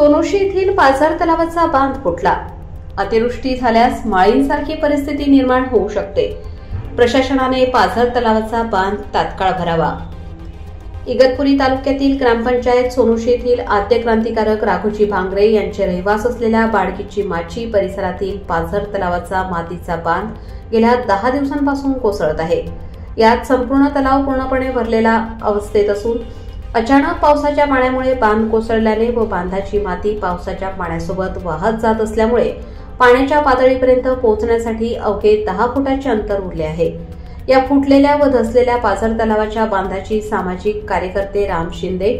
सोनोशी येथील पाझर तलावाचा बांध फुटला। अतिवृष्टी झाल्यास माळींसारखी परिस्थिती निर्माण होऊ शकते। प्रशासनाने पाझर तलावाचा बांध तात्काळ भरावा। इगतपुरी तालुक्यातील ग्रामपंचायत सोनोशी येथील आद्य क्रांतिकारक राघोजी भांगरे यांचे रहिवास असलेल्या बाडकीची माची परिसरातील पाझर तलावाचा मातीचा बांध गेल्या 10 दिवसांपासून कोसळत आहे। यात संपूर्ण तलाव पूर्णपणे भरलेला अवस्थेत असून अचानक पावसाच्या पाण्यामुळे बांध कोसळल्याने व बांधाची माती पावसाच्या पाण्यासोबत वाहत जात असल्यामुळे पाण्याच्या पातळीपर्यंत पोहोचण्यासाठी अवघे 10 फुटाचे अंतर उरले आहे। या फुटलेल्या व धसलेल्या पाझर तलावाच्या बांधाची सामाजिक कार्यकर्ते राम शिंदे,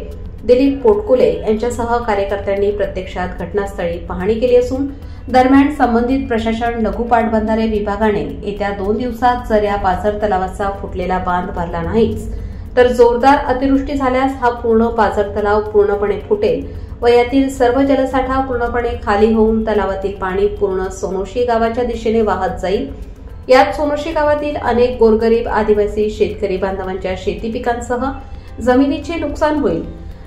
दिलीप पोटकुले यांच्यासह कार्यकर्त्यांनी प्रत्यक्षात घटनास्थळी पाहणी केली असून दरम्यान संबंधित प्रशासन लघु पाटबंधारे विभागाने येत्या 2 दिवसात जर या पाझर तलावाचा फुटलेला बांध भरला नाहीच तर जोरदार अतिवृष्टी झाल्यास हा पूर्ण पाझर तलाव पूर्णपणे फुटेल व यातील सर्व जलसाठा पूर्णपणे खाली होऊन तलावातील पाणी पूर्ण सोनोशी गावाच्या दिशेने वाहत जाईल। यात सोनोशी गावातील अनेक गोरगरीब आदिवासी शेतकरी बांधवांच्या शेती पिकांसह जमिनीचे नुकसान होईल।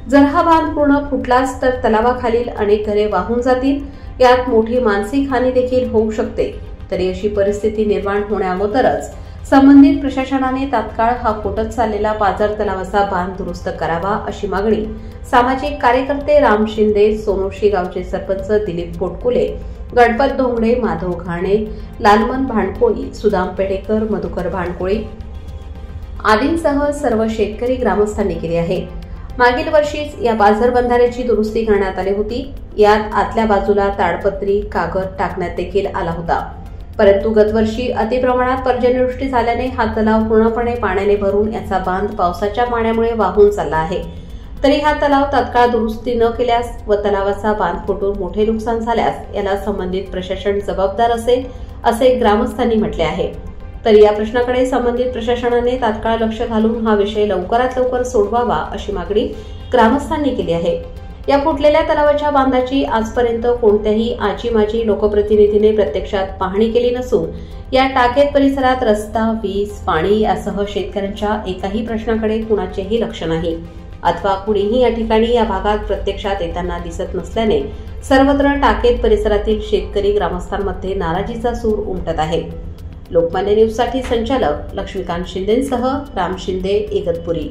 जर हा बांध पूर्ण फुटलाच तर तलावाखालील अनेक घरे वाहून जातील। यात मोठी मानसिक हानी देखील होऊ शकते। तरी अशी परिस्थिती निर्माण होण्याअगोदरच संबंधित प्रशासनाने तात्काळ हा फुटत चाललेला पाझर तलावाचा बांध दुरुस्त करावा अशी मागणी सामाजिक कार्यकर्ते राम शिंदे, सोनोशी गावचे सरपंच दिलीप पोटकुले, गणपत धोंगडे, माधव घाणे, लालमन भांडकोळी, सुदाम पेडेकर, मधुकर भांडकोळी आदींसह सर्व शेतकरी ग्रामस्थांनी केली आहे। मागील वर्षीच या पाझर बंधाऱ्याची दुरुस्ती करण्यात आली होती। यात आतल्या बाजूला ताडपत्री कागद टाकण्यात देखील आला होता, परंतु गतवर्षी अतिप्रमाणात पर्जन्यवृष्टी झाल्याने हा तलाव पूर्णपणे पाण्याने भरून याचा बांध पावसाच्या पाण्यामुळे वाहून चालला आहे। तरी हा तलाव तात्काळ दुरुस्ती न केल्यास व तलावाचा बांध फुटून मोठे नुकसान झाल्यास याला संबंधित प्रशासन जबाबदार असेल असे ग्रामस्थांनी म्हटले आहे। तरी या प्रश्नाकडे संबंधित प्रशासनाने तात्काळ लक्ष घालून हा विषय लवकरात लवकर सोडवावा अशी मागणी ग्रामस्थांनी केली आहे। या फुटलेल्या तलावाच्या बांधाची आजपर्यंत कोणत्याही आजी-माजी लोकप्रतिनिधीने प्रत्यक्षात पाहणी केली नसून या टाकेत परिसरात रस्ता, वीज, पाणी यासह शेतकऱ्यांच्या एकाही प्रश्नाकडे कुणाचेही लक्ष नाही अथवा कुणीही या ठिकाणी या भागात प्रत्यक्षात येताना दिसत नसल्याने सर्वत्र टाकेत परिसरातील शेतकरी ग्रामस्थांमध्ये नाराजीचा सूर उमटत आहे। लोकमान्य न्यूजसाठी संचालक लक्ष्मीकांत शिंदेंसह राम शिंदे, इगतपुरी।